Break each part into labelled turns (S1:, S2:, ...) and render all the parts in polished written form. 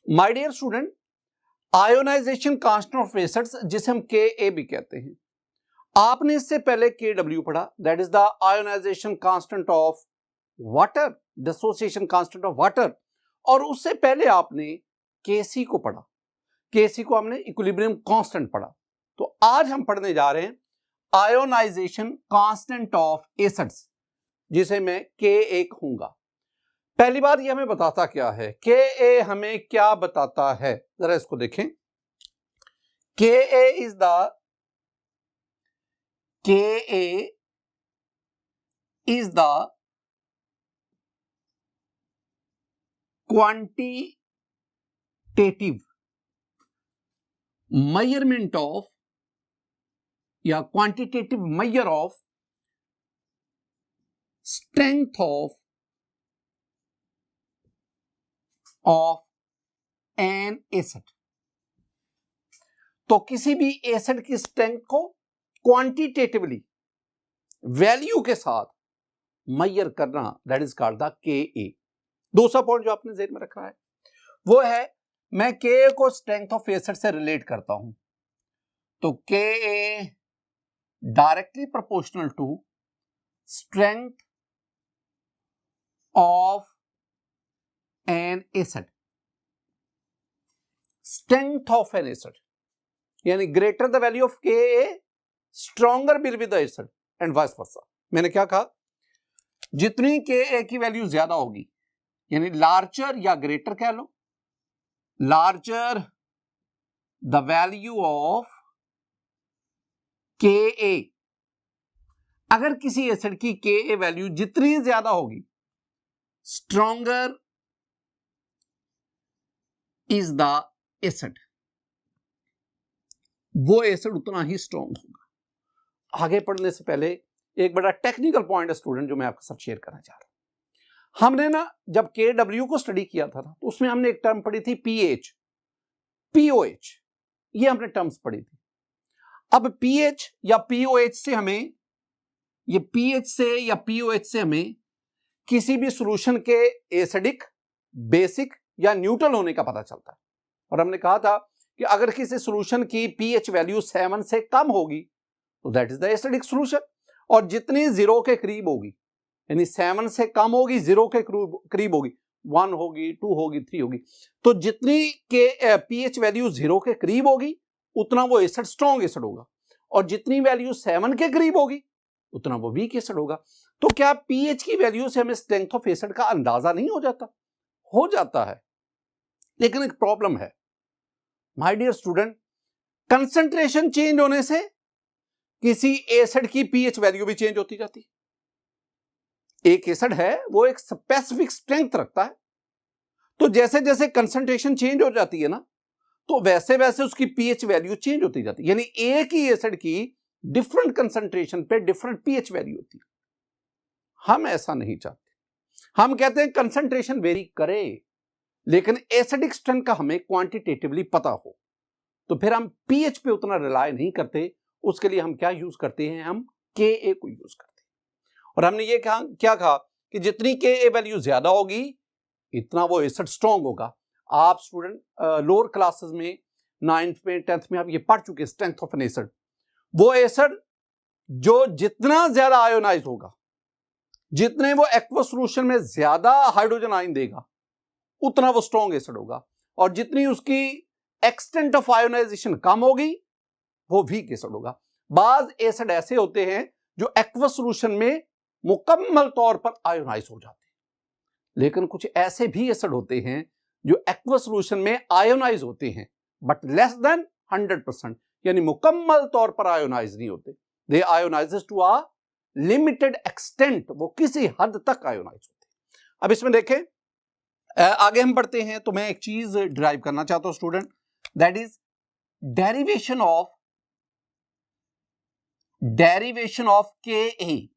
S1: My dear student, ionization constant of acids जिसे हम के भी कहते हैं, आपने इससे पहले के पढ़ा, that is the ionization constant of water, dissociation constant of water, और उससे पहले आपने के को पढ़ा, के को हमने इक्विलिब्रियम कांस्टेंट पढ़ा। तो आज हम पढ़ने जा रहे हैं आयोनाइजेशन कांस्टेंट ऑफ एसिड्स जिसे मैं के कहूंगा। पहली बार ये हमें बताता क्या है, के हमें क्या बताता है, जरा इसको देखें। के is the quantitative measurement of या quantitative measure of strength of an acid। तो किसी भी एसिड की स्ट्रेंथ को क्वांटिटेटिवली वैल्यू के साथ मेजर करना, दैट इज कॉल्ड द के। दूसरा पॉइंट जो आपने ज़हन में रखना है वो है, मैं के को स्ट्रेंथ ऑफ एसिड से रिलेट करता हूं, तो K directly proportional to strength of an acid. Strength of an acid यानी greater the value of K stronger will be the acid and vice versa. मैंने क्या कहा, जितनी के की वैल्यू ज्यादा होगी यानी लार्जर या ग्रेटर कह लो, larger the value of Ka, अगर किसी एसिड की Ka वैल्यू जितनी ज्यादा होगी, stronger is the acid, वो एसिड उतना ही स्ट्रॉन्ग होगा। आगे पढ़ने से पहले एक बड़ा टेक्निकल पॉइंट है स्टूडेंट जो मैं आपके साथ शेयर करना चाह रहा हूं। हमने ना जब के को स्टडी किया था तो उसमें हमने एक टर्म पढ़ी थी पीएच, पीओएच, ये हमने टर्म्स पढ़ी थी। अब पीएच या पीओएच से हमें, ये पीएच से या पीओएच से हमें किसी भी सॉल्यूशन के एसिडिक, बेसिक या न्यूट्रल होने का पता चलता है। और हमने कहा था कि अगर किसी सॉल्यूशन की पीएच वैल्यू 7 से कम होगी तो that is the acidic solution, और जितनी 0 के करीब होगी यानी 7 से कम होगी, 0 के करीब होगी, 1 होगी, 2 होगी, 3 होगी, तो जितनी के पीएच वैल्यू 0 के करीब होगी उतना वो एसिड स्ट्रॉन्ग एसिड होगा, और जितनी वैल्यू 7 के करीब होगी उतना वो वीक एसिड होगा। तो क्या पीएच की वैल्यू से हमें स्ट्रेंथ ऑफ एसिड का अंदाजा नहीं हो जाता? हो जाता है, लेकिन एक प्रॉब्लम है my dear student, concentration change होने से किसी एसिड की पीएच वैल्यू भी चेंज होती जाती है। एक एसिड है वो एक स्पेसिफिक स्ट्रेंथ रखता है, तो जैसे जैसे कंसंट्रेशन चेंज हो जाती है ना, तो वैसे वैसे उसकी पीएच वैल्यू चेंज होती जाती है। यानी एक ही एसिड की डिफरेंट कंसंट्रेशन पे डिफरेंट पीएच वैल्यू होती है। हम ऐसा नहीं चाहते, हम कहते हैं कंसंट्रेशन वेरी करे लेकिन एसिडिक स्ट्रेंथ का हमें क्वांटिटेटिवली पता हो। तो फिर हम पीएच पे उतना रिलाय नहीं करते, उसके लिए हम क्या यूज करते हैं, हम के को यूज करते हैं। और हमने ये कहा, क्या कहा कि जितनी के वैल्यू ज्यादा होगी इतना वो एसिड स्ट्रॉन्ग होगा। आप स्टूडेंट लोअर क्लासेस में 9th में 10th में आप ये पढ़ चुके स्ट्रेंथ ऑफ एन एसिड। वो एसिड जो जितना ज्यादा आयोनाइज होगा, जितने वो एक्वस सॉल्यूशन में ज्यादा हाइड्रोजन आयन देगा उतना वो स्ट्रॉन्ग एसिड होगा, और जितनी उसकी एक्सटेंट ऑफ आयोनाइजेशन कम होगी वो वीक एसिड होगा। बाज एसिड ऐसे होते हैं जो एक्वस सॉल्यूशन में मुकम्मल तौर पर आयोनाइज हो जाते हैं, लेकिन कुछ ऐसे भी एसिड होते हैं जो एक्वस सॉल्यूशन में आयोनाइज होते हैं बट लेस देन 100%, यानी मुकम्मल तौर पर आयोनाइज नहीं होते। दे ionises to a limited extent, वो किसी हद तक आयोनाइज होते हैं। अब इसमें देखें, आगे हम बढ़ते हैं तो मैं एक चीज डिराइव करना चाहता हूं student, that is derivation of के।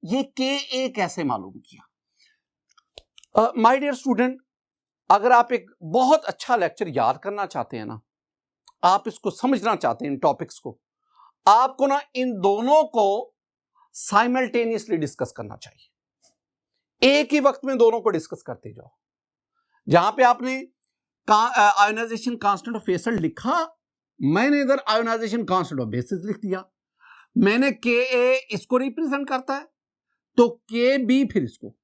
S1: ये के कैसे मालूम किया? माय डियर स्टूडेंट, अगर आप एक बहुत अच्छा लेक्चर याद करना चाहते हैं ना, आप इसको समझना चाहते हैं इन टॉपिक्स को, आपको ना इन दोनों को साइमल्टेनियसली डिस्कस करना चाहिए। एक ही वक्त में दोनों को डिस्कस करते जाओ। जहां पे आपने आयोनाइजेशन कांस्टेंट ऑफ एसिड लिखा, मैंने इधर आयोनाइजेशन कांस्टेंट ऑफ बेसिस लिख दिया। मैंने के ए इसको रिप्रेजेंट करता है तो के बी फिर इसको,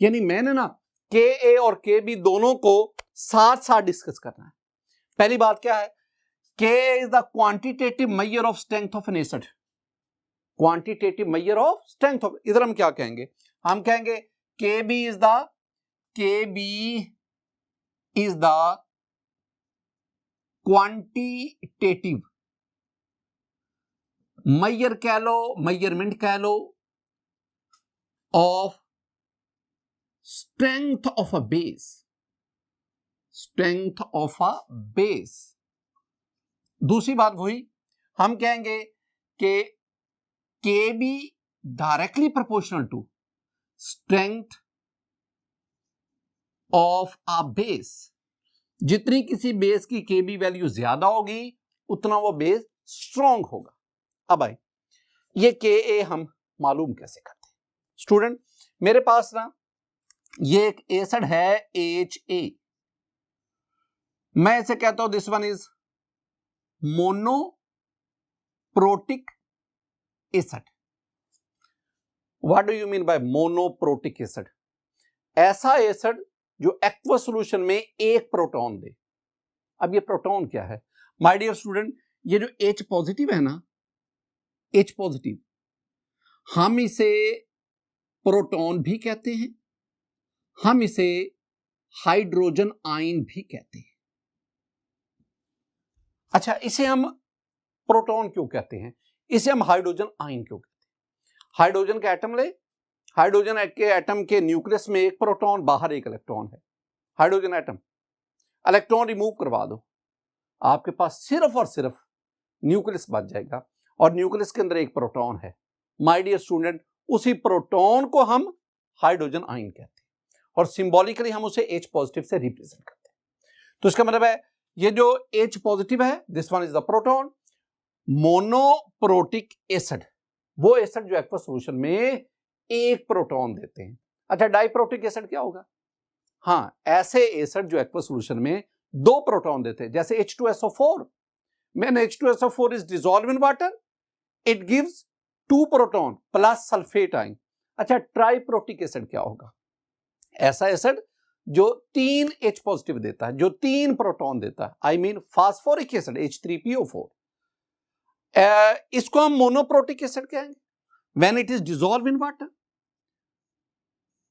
S1: यानी मैंने ना के ए और के बी दोनों को साथ साथ डिस्कस करना है। पहली बात क्या है, K is the quantitative measure of strength of an acid. Quantitative measure of strength of, इधर हम क्या कहेंगे, हम कहेंगे K b is the quantitative measure कह लो, मेजरमेंट कह लो of strength of a base, strength of a base. दूसरी बात वही, हम कहेंगे कि K b directly proportional to strength of a base. जितनी किसी बेस की के बी वैल्यू ज्यादा होगी उतना वो बेस स्ट्रॉन्ग होगा। अब भाई ये के ए हम मालूम कैसे करते हैं स्टूडेंट, मेरे पास ना ये एक एसिड है HA, मैं इसे कहता हूं this one is monoprotic acid. What do you mean by monoprotic acid? ऐसा एसिड जो एक्वा सॉल्यूशन में एक प्रोटॉन दे। अब ये प्रोटॉन क्या है माय डियर स्टूडेंट, ये जो H पॉजिटिव है ना, H पॉजिटिव, हम इसे प्रोटॉन भी कहते हैं, हम इसे हाइड्रोजन आयन भी कहते हैं। अच्छा, इसे हम प्रोटॉन क्यों कहते हैं, इसे हम हाइड्रोजन आयन क्यों कहते हैं? हाइड्रोजन का एटम ले, हाइड्रोजन के एटम के न्यूक्लियस में एक प्रोटॉन, बाहर एक इलेक्ट्रॉन है। हाइड्रोजन एटम, इलेक्ट्रॉन रिमूव करवा दो, आपके पास सिर्फ और सिर्फ न्यूक्लियस बच जाएगा और न्यूक्लियस के अंदर एक प्रोटॉन है। माय डियर स्टूडेंट, उसी प्रोटॉन को हम हाइड्रोजन आयन कहते हैं और सिंबॉलिकली हम उसे H पॉजिटिव से रिप्रेजेंट करते हैं। तो इसका मतलब है ये जो H पॉजिटिव है, this one is the proton. Monoprotic acid, वो एसिड जो एक्वा सॉल्यूशन में एक प्रोटॉन देते हैं। अच्छा, डाइप्रोटिक एसिड क्या होगा? हाँ, ऐसे एसिड जो एक्वा सॉल्यूशन में दो प्रोटॉन देते हैं, जैसे H2SO4। When H2SO4 is dissolved in water, it gives 2 proton plus sulfate ion। अच्छा, ट्राइप्रोटिक एसिड क्या होगा? ऐसा एसिड जो 3 H पॉजिटिव देता है, जो 3 प्रोटॉन देता है, I mean phosphoric acid H3PO4। इसको हम मोनोप्रोटिक एसिड कहेंगे। When it is dissolved in water,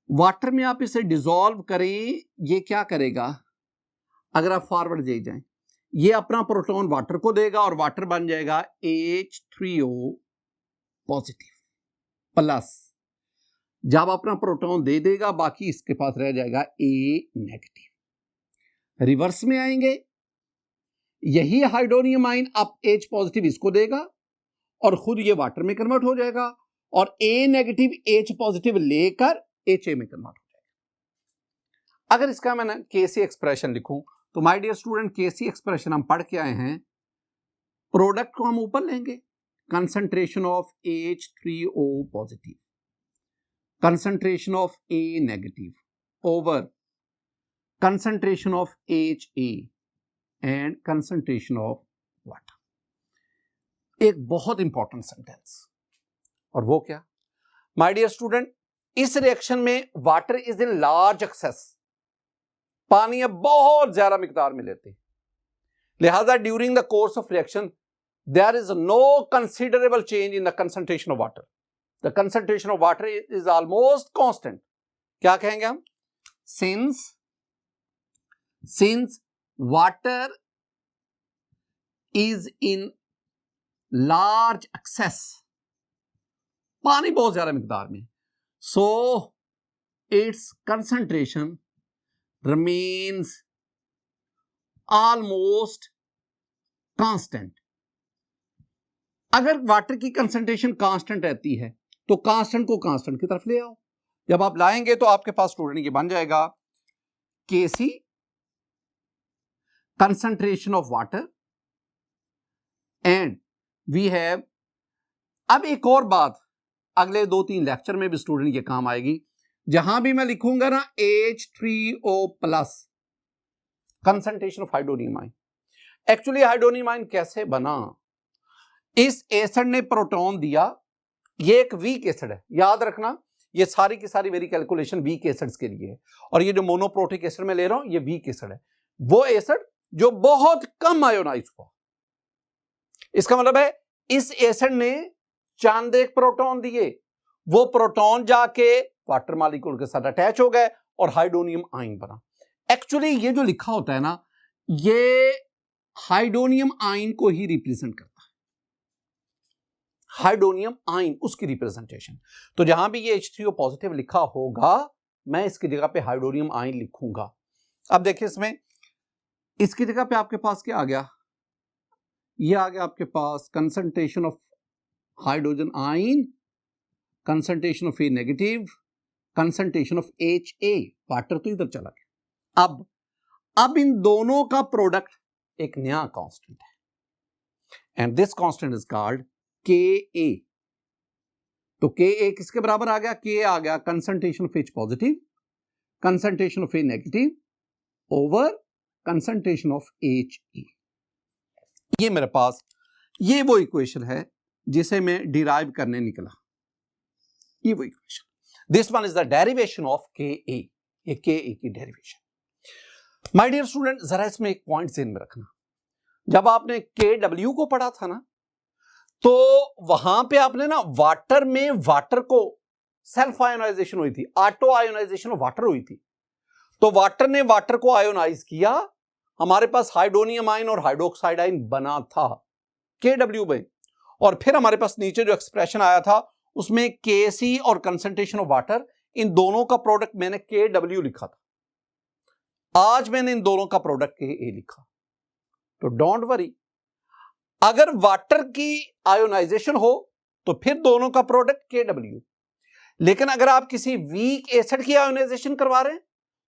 S1: water में आप इसे डिसॉल्व करें, ये क्या करेगा? अगर आप फॉरवर्ड ले जाएं, ये अपना प्रोटॉन वाटर को देगा और वाटर बन जाएगा H3O पॉजिटिव प्लस। जब अपना प्रोटॉन दे देगा, बाकी इसके पास रह जाएगा A नेगेटिव। रिवर्स में आएंगे, यही हाइड्रोनियम आयन अब H पॉजिटिव इसको देगा और खुद ये वाटर में कन्वर्ट हो जाएगा और A नेगेटिव H पॉजिटिव लेकर HA में कन्वर्ट हो जाएगा। अगर इसका मैं केसी एक्सप्रेशन लिखूं तो my dear student, Kc expression हम पढ़ के आए हैं, प्रोडक्ट को हम ऊपर लेंगे, concentration of H3O positive, concentration of A negative over concentration of HA and concentration of water. एक बहुत इंपॉर्टेंट सेंटेंस, और वो क्या माय डियर स्टूडेंट, इस रिएक्शन में water is in large excess, पानी अब बहुत ज्यादा मिकदार में लेते हैं, लिहाजा during the course of reaction there is no considerable change in the concentration of water. The concentration of water is almost constant. क्या कहेंगे हम? Since water is in large excess, पानी बहुत ज्यादा मिकदार में, so it's concentration remains almost constant। अगर water की कंसंट्रेशन कांस्टेंट रहती है तो कांस्टेंट को कांस्टेंट की तरफ ले आओ। जब आप लाएंगे तो आपके पास स्टूडेंट ये बन जाएगा Kc concentration of water and we have. अब एक और बात अगले 2-3 लेक्चर में भी स्टूडेंट ये काम आएगी, जहां भी मैं लिखूंगा ना H3O plus, concentration of hydronium ion. Actually hydronium ion कैसे बना, इस एसिड ने प्रोटॉन दिया, ये एक वीक एसिड है, याद रखना ये सारी की सारी मेरी कैलकुलेशन वीक एसिड्स के लिए है, और ये जो मोनोप्रोटिक एसिड में ले रहा हूं ये वीक एसिड है, वो एसिड जो बहुत कम आयोनाइज हुआ। इसका मतलब है इस एसिड ने चंद एक प्रोटॉन दिए, वो प्रोटॉन जाके वाटर मॉलिक्यूल के साथ अटैच हो गए और हाइड्रोनियम आयन बना। एक्चुअली ये जो लिखा होता है ना, ये हाइड्रोनियम आयन को ही रिप्रेजेंट करता है, हाइड्रोनियम आयन उसकी रिप्रेजेंटेशन। तो जहां भी ये H3O पॉजिटिव लिखा होगा मैं इसकी जगह पे हाइड्रोनियम आयन लिखूंगा। अब देखिए इसमें इसकी जगह पे आपके पास क्या आ गया, ये आ गया आपके पास concentration of hydrogen ion, concentration of a negative, concentration of HA, water तो इधर चला गया। अब इन दोनों का प्रोडक्ट एक नया कांस्टेंट है and this constant is called Ka। तो Ka किसके बराबर आ गया, Ka आ गया concentration of H positive, concentration of A negative over concentration of HA। ये मेरे पास ये वो इक्वेशन है जिसे मैं डिराइव करने निकला, ये वो equation, this one is the derivation of Ka, ये Ka की डेरिवेशन। माय डियर स्टूडेंट, जरा इसमें एक पॉइंट ध्यान में रखना, जब आपने Kw को पढ़ा था ना, तो वहां पे आपने ना वाटर में वाटर को सेल्फ आयोनाइजेशन हुई थी, ऑटो आयोनाइजेशन ऑफ वाटर हुई थी। तो वाटर ने वाटर को आयोनाइज किया, हमारे पास हाइड्रोनियम आयन और हाइड्रोक्साइड आयन बना था Kw में, और फिर हमारे पास नीचे जो एक्सप्रेशन आया था उसमें Kc और कंसंट्रेशन ऑफ वाटर, इन दोनों का प्रोडक्ट मैंने Kw लिखा था। आज मैंने इन दोनों का प्रोडक्ट Ka लिखा। तो डोंट वरी, अगर वाटर की आयोनाइजेशन हो तो फिर दोनों का प्रोडक्ट Kw, लेकिन अगर आप किसी वीक एसिड की आयोनाइजेशन करवा रहे हैं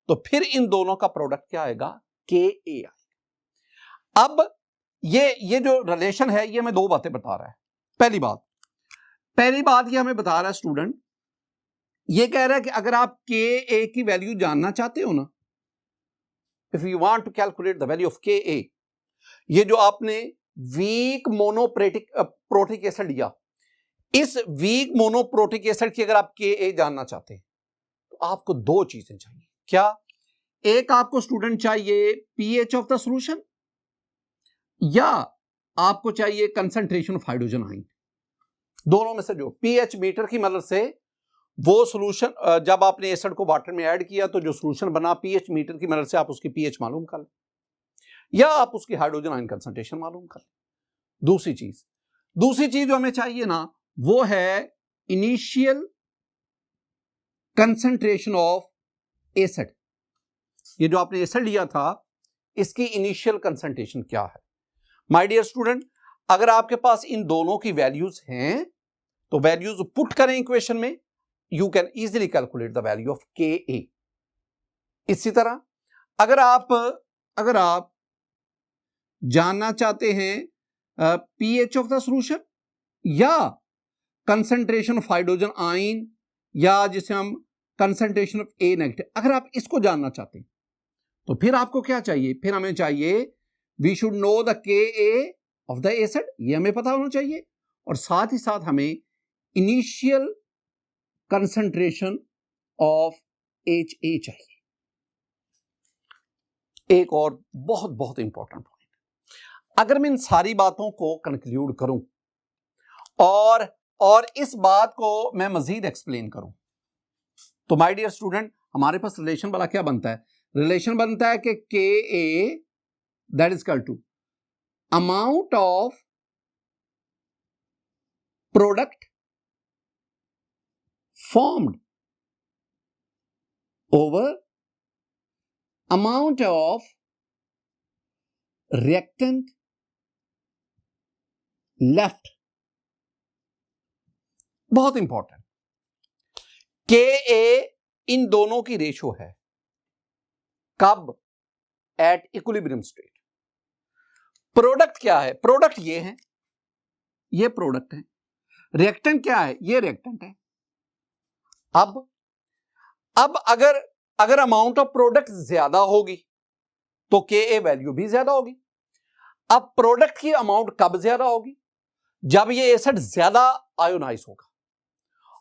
S1: तो फिर इन दोनों का प्रोडक्ट क्या आएगा, Ka। अब ये जो रिलेशन है ये हमें दो बातें बता रहा है। पहली बात ये हमें बता रहा है स्टूडेंट, ये कह रहा है कि अगर आप Ka की वैल्यू जानना चाहते हो ना, if you want to calculate the value of Ka, ये जो आपने वीक मोनोप्रोटिक एसिड लिया, इस वीक मोनोप्रोटिक एसिड की अगर आप Ka जानना चाहते हैं तो आपको दो चीजें चाहिए। क्या? एक आपको स्टूडेंट चाहिए pH ऑफ द सॉल्यूशन, या आपको चाहिए कंसंट्रेशन ऑफ हाइड्रोजन आयन। दोनों में से जो pH मीटर की मदद से वो सॉल्यूशन, जब आपने एसिड को वाटर में ऐड किया तो जो सॉल्यूशन बना pH मीटर की मदद से आप उसकी pH मालूम कर लें, या आप उसकी हाइड्रोजन आयन कंसंट्रेशन मालूम कर लें। दूसरी चीज जो हमें चाहिए ना, वो है इनिशियल कंसंट्रेशन ऑफ एसिड। ये जो आपने एसिड लिया था इसकी इनिशियल कंसंट्रेशन क्या है। माय डियर स्टूडेंट, अगर आपके पास इन दोनों की वैल्यूज हैं तो वैल्यूज पुट करें इक्वेशन में, you can easily calculate the value of Ka। इसी तरह अगर आप जानना चाहते हैं pH ऑफ द सॉल्यूशन या कंसंट्रेशन ऑफ हाइड्रोजन आयन, या जिसे हम कंसंट्रेशन ऑफ A नेगेटिव, अगर आप इसको जानना चाहते हैं तो फिर आपको क्या चाहिए, फिर हमें चाहिए we should know the Ka of the acid, ये हमें पता होना चाहिए, और साथ ही साथ हमें इनिशियल कंसंट्रेशन ऑफ HA चाहिए। एक और बहुत बहुत इंपॉर्टेंट पॉइंट, अगर मैं इन सारी बातों को कंक्लूड करूं और इस बात को मैं मजीद एक्सप्लेन करूं तो माय डियर स्टूडेंट, हमारे पास रिलेशन वाला क्या बनता है, रिलेशन बनता है कि Ka that is equal to amount of product formed over amount of reactant left. बहुत इंपॉर्टेंट, Ka इन दोनों की रेशो है, कब? At equilibrium state. प्रोडक्ट क्या है? प्रोडक्ट ये है, ये प्रोडक्ट है। रिएक्टेंट क्या है? ये रिएक्टेंट है। अब अगर अमाउंट ऑफ प्रोडक्ट ज्यादा होगी तो Ka वैल्यू भी ज्यादा होगी। अब प्रोडक्ट की अमाउंट कब ज्यादा होगी? जब ये एसिड ज्यादा आयोनाइज होगा।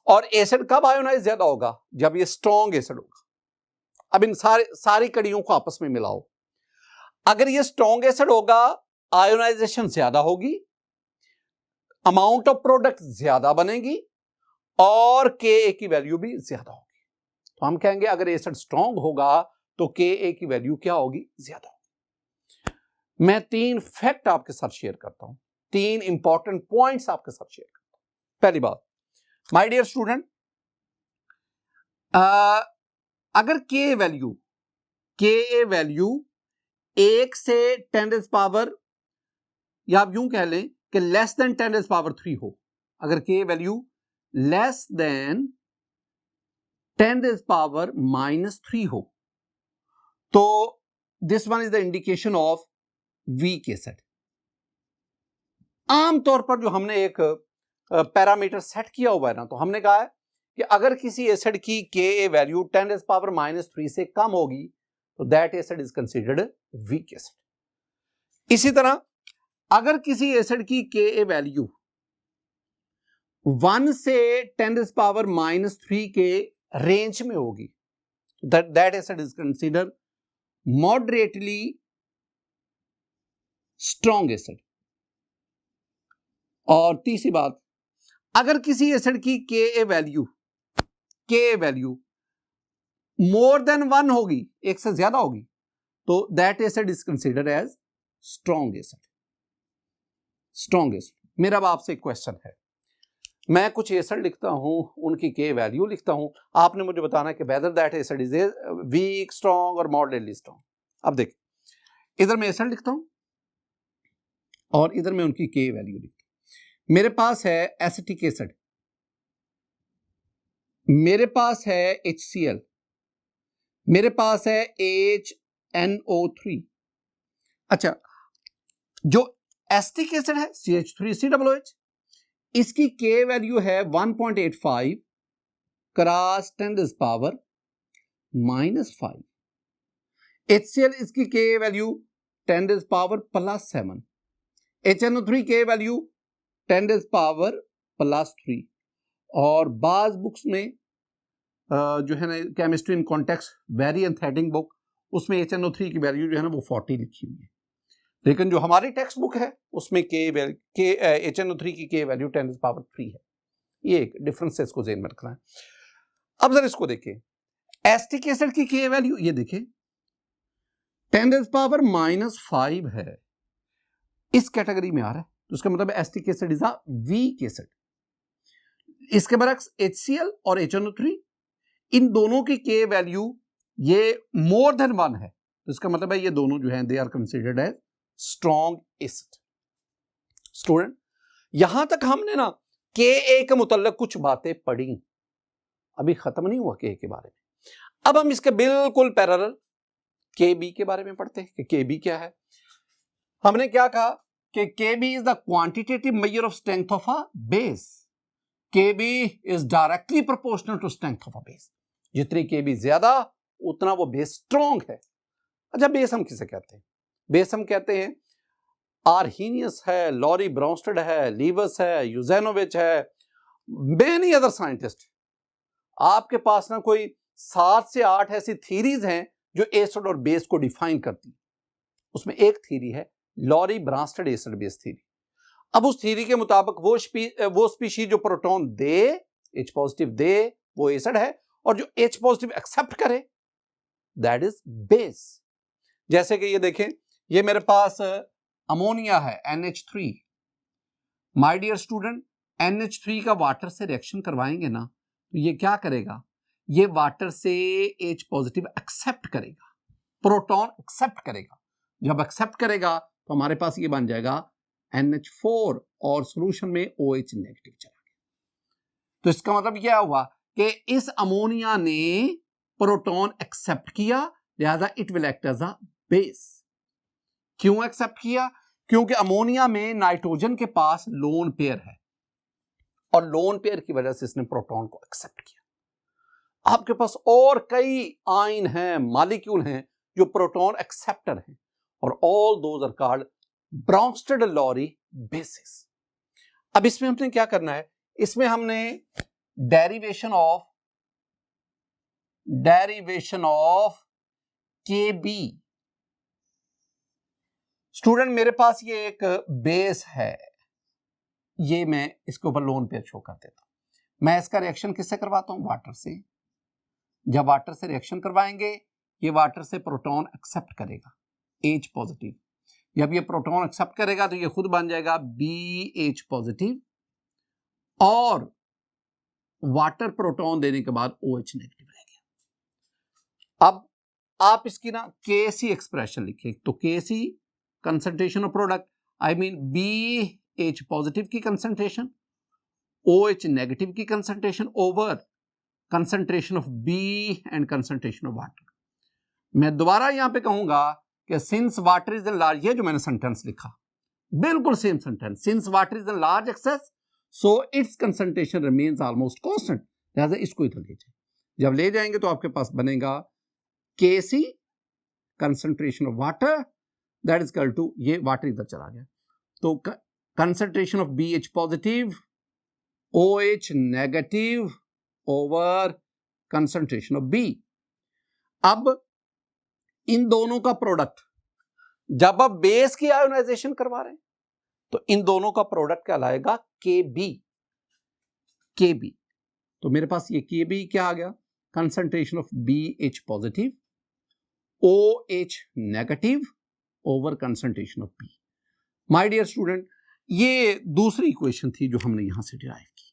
S1: और एसिड कब आयोनाइज ज्यादा होगा? जब ये स्ट्रॉन्ग एसिड होगा। अब इन सारी कड़ियों को आपस में मिलाओ। अगर ये स्ट्रॉन्ग एसिड होगा, आयोनाइजेशन ज्यादा होगी, अमाउंट ऑफ प्रोडक्ट ज्यादा बनेगी और Ka की वैल्यू भी ज्यादा होगी। तो हम कहेंगे अगर एसिड स्ट्रॉन्ग होगा तो Ka की वैल्यू क्या होगी? ज्यादा होगी। मैं 3 फैक्ट आपके साथ शेयर करता हूं, 3 इंपॉर्टेंट पॉइंट्स आपके साथ शेयर करता हूं। पहली बात, माय डियर स्टूडेंट, अगर Ka वैल्यू 1 से 10 पावर, या आप यूं कह लें कि लेस देन 10 पावर 3 हो, अगर Ka value less than 10 power -3 हो, तो this one is the indication of weak acid. आमतौर पर जो हमने एक पैरामीटर सेट किया हुआ है ना, तो हमने कहा है कि अगर किसी एसिड की Ka वैल्यू 10 पावर -3 से कम होगी तो that acid is considered weak acid. इसी तरह अगर किसी एसिड की Ka वैल्यू 1 से 10 पावर -3 के रेंज में होगी, that acid is considered moderately strong acid. और तीसरी बात, अगर किसी एसिड की Ka वैल्यू मोर देन 1 होगी, एक से ज्यादा होगी, तो that acid is considered as strong acid. Strong acid. मेरा अब आपसे एक क्वेश्चन है, मैं कुछ एसिड लिखता हूं, उनकी Ka वैल्यू लिखता हूं, आपने मुझे बताना है कि whether that acid is weak, strong और मॉडरेटली स्ट्रॉन्ग। अब देखिए, इधर मैं एसिड लिखता हूं और इधर मैं उनकी Ka वैल्यू लिखता हूं। मेरे पास है एसिटिक एसिड, मेरे पास है HCl, मेरे पास है HNO3। अच्छा, जो एसिटिक एसिड है CH3COOH, इसकी Ka वैल्यू है 1.85 क्रॉस 10 पावर -5। HCl इसकी Ka value 10 power +7। HNO3 Ka value 10 power +3। और बाज बुक्स में जो है ना, chemistry in context variant heading book, उसमें HNO3 की वैल्यू जो है ना वो 40 लिखी हुई है, लेकिन जो हमारी टेक्स्ट बुक है उसमें HNO3 की Ka वैल्यू 10 पावर 3 है। ये एक डिफरेंस है, इसको ज़हन में रखना है। अब जरा इसको देखिए, एसिटिक एसिड की Ka वैल्यू ये देखिए 10 पावर -5 है, इस कैटेगरी में आ रहा है, तो उसका मतलब acetic acid is a weak acid. इसके बरक्स HCl और HNO3, इन दोनों की Ka वैल्यू ये मोर देन 1 है, तो इसका मतलब है ये दोनों जो हैं they are considered as strong acid. Student, यहां तक हमने ना Ka के मुतल्लिक कुछ बातें पढ़ी, अभी खत्म नहीं हुआ Ka के बारे में। अब हम इसके बिल्कुल पैरेलल Kb के बारे में पढ़ते हैं कि Kb क्या है। हमने क्या कहा कि Kb is the quantitative measure of strength of a base. Kb is directly proportional to strength of a base. जितनी Kb ज्यादा उतना वो बेस स्ट्रॉन्ग है। अच्छा, बेस हम किसे कहते हैं? बेस हम कहते हैं आर्हीनियस है, लॉरी ब्राउनस्टेड है, लीवस है, यूजेनोविच है, मेनी अदर साइंटिस्ट। आपके पास ना कोई 7 से 8 ऐसी थीरीज हैं जो एसिड और बेस को डिफाइन करती है। उसमें एक थीरी है लॉरी ब्राउनस्टेड एसिड बेस थीरी। अब उस थीरी के मुताबिक वो स्पीशीज जो प्रोटॉन दे, H पॉजिटिव दे, वो एसिड है, और जो H पॉजिटिव एक्सेप्ट करे दैट इज बेस। जैसे कि ये देखें, ये मेरे पास अमोनिया है NH3। My dear student, NH3 का वाटर से रिएक्शन करवाएंगे ना, तो ये क्या करेगा? ये वाटर से H पॉजिटिव एक्सेप्ट करेगा, प्रोटॉन एक्सेप्ट करेगा। जब एक्सेप्ट करेगा तो हमारे पास ये बन जाएगा NH4 और सॉल्यूशन में OH नेगेटिव चला गया। तो इसका मतलब क्या हुआ कि इस अमोनिया ने प्रोटॉन एक्सेप्ट किया, लिहाजा it will act as a base. क्यों एक्सेप्ट किया? क्योंकि अमोनिया में नाइट्रोजन के पास लोन पेयर है और लोन पेयर की वजह से इसने प्रोटॉन को एक्सेप्ट किया। आपके पास और कई आयन हैं, मॉलिक्यूल हैं जो प्रोटॉन एक्सेप्टर हैं, और all those are called Bronsted Lowry bases. अब इसमें हमने क्या करना है, इसमें हमने डेरिवेशन ऑफ KB। स्टूडेंट मेरे पास ये एक बेस है, ये मैं इसके ऊपर लोन पेयर शो कर देता हूं। मैं इसका रिएक्शन किससे करवाता हूं? वाटर से। जब वाटर से रिएक्शन करवाएंगे, ये वाटर से प्रोटॉन एक्सेप्ट करेगा H पॉजिटिव। जब ये प्रोटॉन एक्सेप्ट करेगा तो ये खुद बन जाएगा BH पॉजिटिव, और वाटर प्रोटॉन देने के बाद OH नेगेटिव रह गया। अब आप इसकी ना KC एक्सप्रेशन लिखिए, तो KC concentration of product, I mean BH positive की कंसंट्रेशन, OH नेगेटिव की concentration over concentration of B and concentration of water. मैं दोबारा यहां पे कहूंगा कि since water is in large, ये जो मैंने सेंटेंस लिखा बिल्कुल same sentence, since water is in large access so it's concentration remains almost constant, लिहाजा इसको इधर ले जाए। जब ले जाएंगे तो आपके पास बनेगा KC concentration of water that is equal to, ये वाटर इधर चला गया, तो concentration of BH positive OH negative over concentration of B। अब इन दोनों का प्रोडक्ट, जब आप बेस की आयोनाइजेशन करवा रहे हैं तो इन दोनों का प्रोडक्ट कहलाएगा KB। तो मेरे पास ये KB क्या आ गया? Concentration of BH positive OH negative over concentration of B। My dear student, ये दूसरी इक्वेशन थी जो हमने यहां से डिराइव की,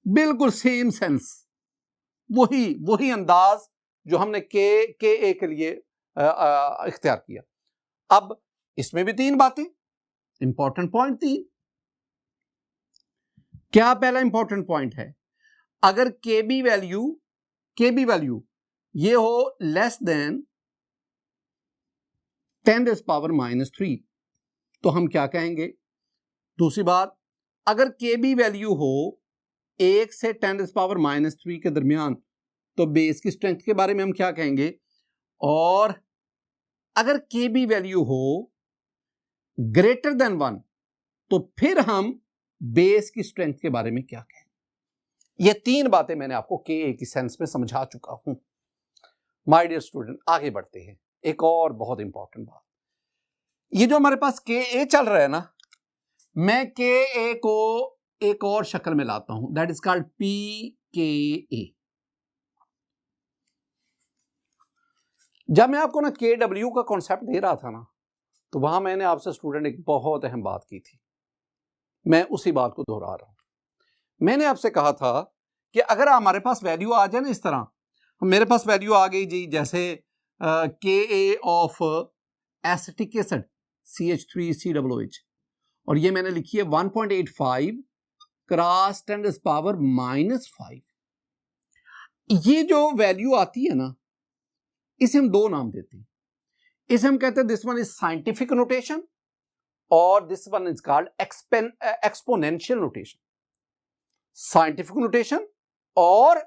S1: बिल्कुल सेम सेंस, वही अंदाज जो हमने KA के लिए इख्तियार किया। अब इसमें भी तीन बातें, इंपॉर्टेंट पॉइंट तीन। क्या पहला इंपॉर्टेंट पॉइंट है, अगर KB वैल्यू ये हो लेस देन 10⁻³ तो हम क्या कहेंगे? दूसरी बात, अगर KB वैल्यू हो 1 से 10⁻³ के दरमियान तो बेस की स्ट्रेंथ के बारे में हम क्या कहेंगे? और अगर KB वैल्यू हो ग्रेटर देन 1 तो फिर हम बेस की स्ट्रेंथ के बारे में क्या कहेंगे? ये तीन बातें मैंने आपको KA की सेंस में समझा चुका हूं। माय डियर स्टूडेंट, आगे बढ़ते हैं। एक और बहुत इंपॉर्टेंट बात, ये जो हमारे पास KA चल रहा है ना, मैं KA को एक और शक्ल में लाता हूं, दैट इज कॉल्ड PKA। जब मैं आपको ना KW का कॉन्सेप्ट दे रहा था ना, तो वहां मैंने आपसे स्टूडेंट एक बहुत अहम बात की थी, मैं उसी बात को दोहरा रहा हूं। मैंने आपसे कहा था कि अगर हमारे पास वैल्यू आ जाए ना इस तरह, मेरे पास वैल्यू आ गई जी, जैसे KA of acetic acid CH3COOH, और ये मैंने लिखी है 1.85 क्रॉस 10⁻⁻5। ये जो वैल्यू आती है ना, इसे हम दो नाम देते हैं। इसे हम कहते हैं this one is scientific notation और this one is called exponential notation. Scientific notation और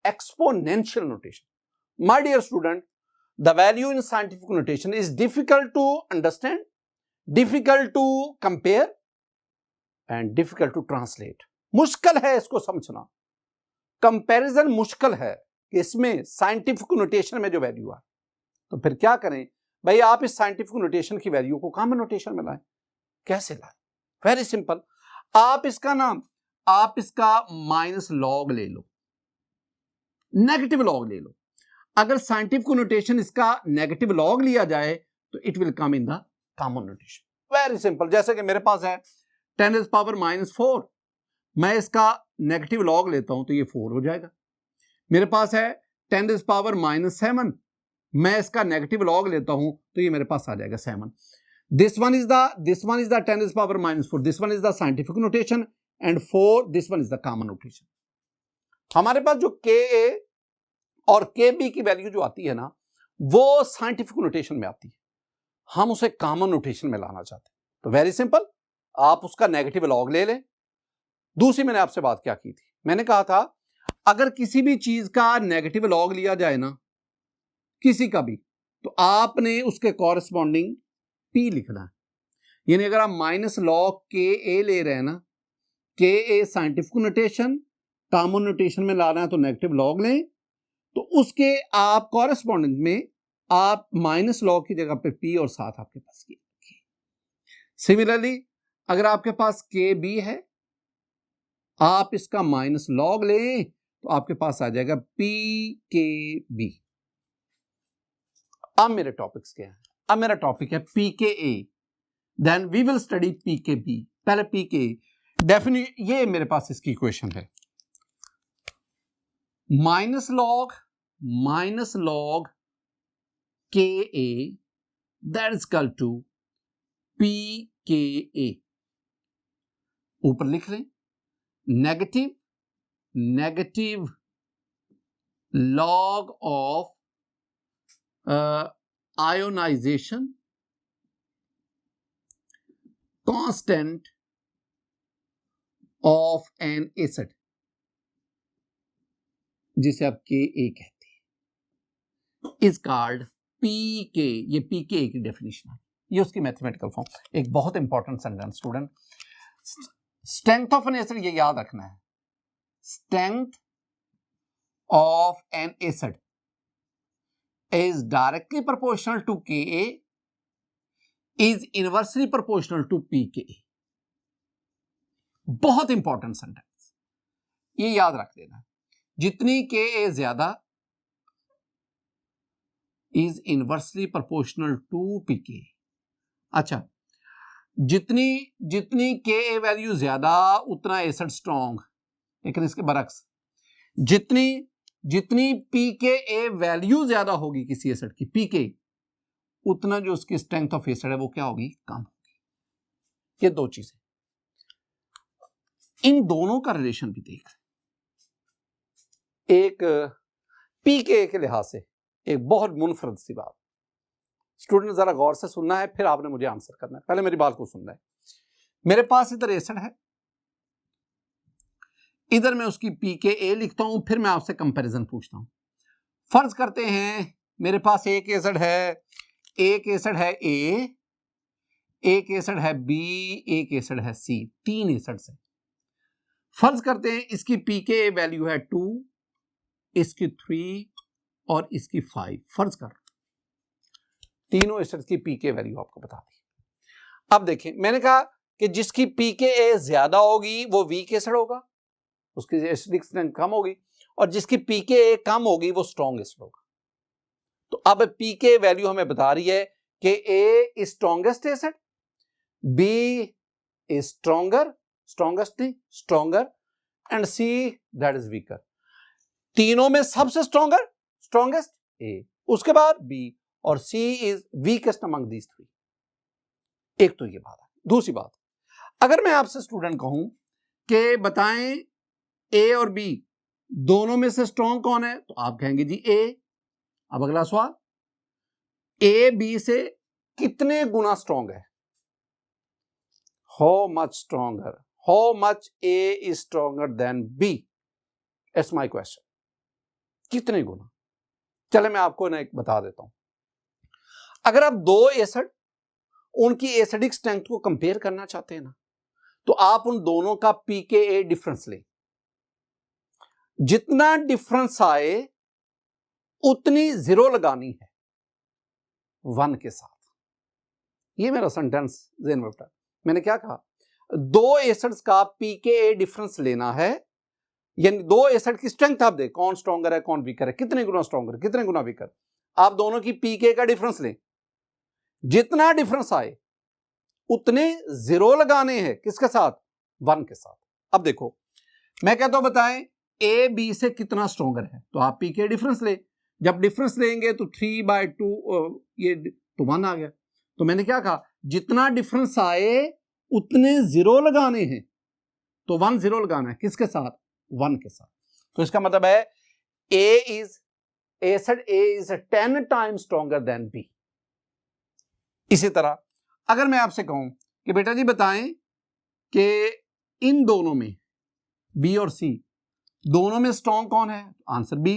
S1: exponential notation. My dear student, the value in scientific notation is difficult to understand, difficult to compare and difficult to translate. मुश्किल है इसको समझना, comparison मुश्किल है कि इसमें साइंटिफिक नोटेशन में जो वैल्यू है, तो फिर क्या करें भाई? आप इस साइंटिफिक नोटेशन की वैल्यू को कॉमन नोटेशन में लाएं। कैसे लाएं? वेरी सिंपल, आप इसका माइनस लॉग ले लो, नेगेटिव लॉग ले लो। अगर साइंटिफिक नोटेशन इसका नेगेटिव लॉग लिया जाए तो it will come in the common notation. Very simple, जैसे कि मेरे पास है 10⁻⁴, मैं इसका नेगेटिव लॉग लेता हूं तो ये 4 हो जाएगा। मेरे पास है 10⁻⁷, मैं इसका नेगेटिव लॉग लेता हूं तो ये मेरे पास आ जाएगा 7। This one is the 10⁻⁴, this one is the scientific notation and 4 this one is the common notation. हमारे पास जो KA और KB की वैल्यू जो आती है ना, वो साइंटिफिक नोटेशन में आती है, हम उसे कॉमन नोटेशन में लाना चाहते हैं। तो वेरी सिंपल, आप उसका नेगेटिव लॉग ले लें। दूसरी मैंने आपसे बात क्या की थी, मैंने कहा था अगर किसी भी चीज का नेगेटिव लॉग लिया जाए ना, किसी का भी, तो आपने उसके कॉरेस्पॉन्डिंग P लिखना है। यानी अगर आप माइनस लॉग KA ले रहे हैं ना, KA scientific notation, common notation में लाना है तो नेगेटिव लॉग लें, तो उसके आप कॉरेस्पॉन्डिंग में आप माइनस लॉग की जगह पे P और साथ आपके पास K। सिमिलरली अगर आपके पास KB है, आप इसका माइनस लॉग लें तो आपके पास आ जाएगा PKB। अब मेरे टॉपिक्स क्या हैं? अब मेरा टॉपिक है PKA, then we will study PKB। पहले PKA डेफिनेट, ये मेरे पास इसकी इक्वेशन है, minus log KA that is equal to PKA। ऊपर लिख लें नेगेटिव log of ionization constant of an acid, जिसे आप KA कहते हैं, इज कॉल्ड PK। ये PKA की डेफिनेशन है, ये उसकी मैथमेटिकल फॉर्म। एक बहुत important sentence student, strength of an acid, ये याद रखना है, strength of an acid is directly proportional to Ka is inversely proportional to pKa। बहुत इंपॉर्टेंट सेंटेंस, ये याद रख देना, जितनी Ka ज्यादा is inversely proportional to pKa। अच्छा, जितनी Ka वैल्यू ज्यादा उतना एसिड स्ट्रॉन्ग, लेकिन इसके बरक्स जितनी PKA वैल्यू ज्यादा होगी किसी एसिड की, PK, उतना जो उसकी स्ट्रेंथ ऑफ एसिड है वो क्या होगी, कम होगी। ये दो चीजें, इन दोनों का रिलेशन भी देख, एक PKA के लिहाज से एक बहुत मुनफरद सी बात, स्टूडेंट जरा गौर से सुनना है, फिर आपने मुझे आंसर करना है। पहले मेरी बात को सुनना है। मेरे पास इधर एसिड है, इधर मैं उसकी PKA लिखता हूं, फिर मैं आपसे कंपैरिजन पूछता हूं। फर्ज करते हैं मेरे पास एक एसिड है A, एक एसिड है B, एक एसिड है C, तीन एसिड है। फर्ज करते हैं इसकी PKA वैल्यू है 2, इसकी 3 और इसकी 5। फर्ज कर, तीनों एसिड की PKA वैल्यू आपको बता दी। अब देखें, मैंने कहा कि जिसकी PKA ज्यादा होगी वो वीक एसिड होगा, उसकी एसिडिक स्ट्रेंथ कम होगी, और जिसकी PKA कम होगी वो स्ट्रॉन्ग एसिड होगा। तो अब PKA वैल्यू हमें बता रही है कि A is strongest acid, B is strongest and C that is weaker. तीनों में सबसे स्ट्रॉन्गेस्ट A, उसके बाद B, और C is weakest among these three. एक तो ये बात है। दूसरी बात, अगर मैं आपसे स्टूडेंट कहूं कि बताएं A और B दोनों में से स्ट्रॉन्ग कौन है, तो आप कहेंगे जी A। अब अगला सवाल, A B से कितने गुना स्ट्रॉन्ग है, how much stronger, how much A is stronger than B, it's my question, कितने गुना। चले मैं आपको ना एक बता देता हूं, अगर आप दो एसिड उनकी एसिडिक स्ट्रेंथ को कंपेयर करना चाहते हैं ना, तो आप उन दोनों का PKA डिफरेंस लें, जितना डिफरेंस आए उतनी जीरो लगानी है 1 के साथ। ये मेरा सेंटेंस ज़हन में बैठा। मैंने क्या कहा, दो एसिड्स का PKA डिफरेंस लेना है, यानी दो एसिड की स्ट्रेंथ आप दें, कौन स्ट्रॉन्गर है कौन वीकर है, कितने गुना स्ट्रॉन्गर कितने गुना वीकर, आप दोनों की PKA का डिफरेंस लें, जितना डिफरेंस आए उतने जीरो लगाने हैं, किसके साथ, 1 के साथ। अब देखो मैं कहता हूं बताएं A B से कितना स्ट्रॉन्गर है, तो आप PKA डिफरेंस ले, जब डिफरेंस लेंगे तो 3/2 ये तो 1 आ गया। तो मैंने क्या कहा, जितना डिफरेंस आए उतने जीरो लगाने हैं, तो 1 जीरो लगाना है, किसके साथ, 1 के साथ। तो इसका मतलब है acid A is 10 times stronger than B। इसी तरह अगर मैं आपसे कहूं कि बेटा जी बताएं कि इन दोनों में B और C दोनों में स्ट्रॉन्ग कौन है, आंसर B,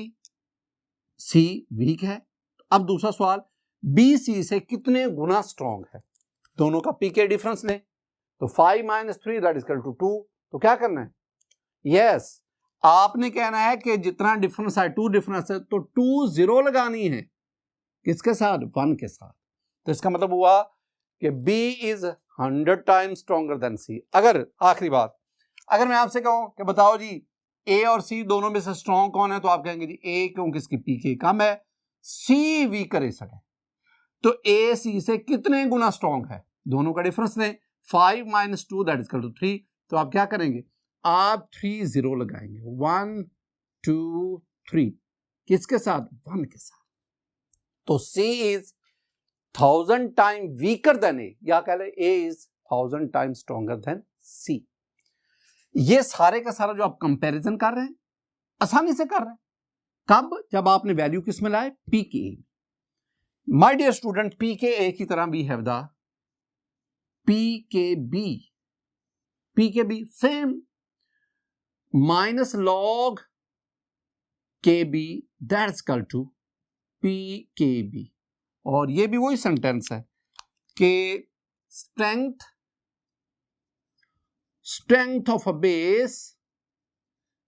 S1: C वीक है। अब दूसरा सवाल, बी सी से कितने गुना स्ट्रॉन्ग है, दोनों का पीके डिफरेंस लें तो 5 - 3 दैट इज इक्वल टू 2। तो क्या करना है, यस आपने कहना है कि जितना डिफरेंस है 2 डिफरेंस है तो 2 0 लगानी है, किसके साथ, 1 के साथ। तो इसका मतलब हुआ कि B is 100 times stronger than C। अगर आखिरी बात, अगर मैं आपसे कहूं कि बताओ जी A और C दोनों में से स्ट्रॉन्ग कौन है, तो आप कहेंगे जी A, क्योंकि इसकी पीके कम है, C वीकर एसिड है। तो A C से कितने गुना स्ट्रॉन्ग है, दोनों का डिफरेंस लें, 5 - 2 दैट इज इक्वल टू 3। तो आप क्या करेंगे, आप 3 0 लगाएंगे, 1 2 3, किसके साथ, 1 के साथ। तो C is 1000 time weaker then A, या कह ले A is 1000 time stronger than C। ये सारे का सारा जो आप कंपैरिजन कर रहे हैं आसानी से कर रहे हैं, कब, जब आपने वैल्यू किस में लाए, pKa। My dear student, pKa की तरह भी have the pKb same -log Kb that's equal to pKb। और ये भी वही सेंटेंस है कि strength of a base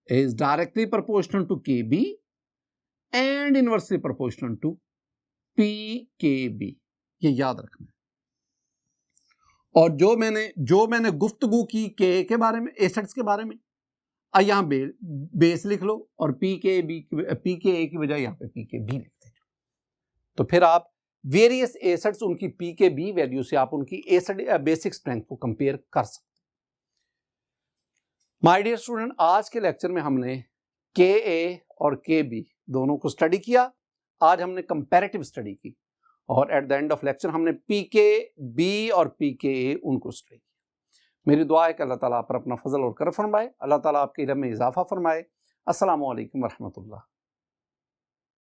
S1: is directly proportional to Kb and inversely proportional to pKb, ये याद रखना है। और जो मैंने गुफ्तगू की के बारे में, एसिड्स के बारे में, यहां बेस लिख लो और pKa की बजाय यहां पे pKb लिखते हैं। तो फिर आप वेरियस एसिड्स उनकी pKb वैल्यू से आप उनकी एसिड बेसिक स्ट्रेंथ को कंपेयर कर सकते हैं। माय डियर स्टूडेंट, आज के लेक्चर में हमने Ka और Kb दोनों को स्टडी किया। आज हमने कंपैरेटिव स्टडी की और at the end of lecture हमने pKb और pKa उनको स्टडी किया। मेरी दुआ है कि अल्लाह ताला आप पर अपना फजल और करम फरमाए, अल्लाह ताला आपके इल्म में इजाफा फरमाए। अस्सलामु अलैकुम व रहमतुल्लाह।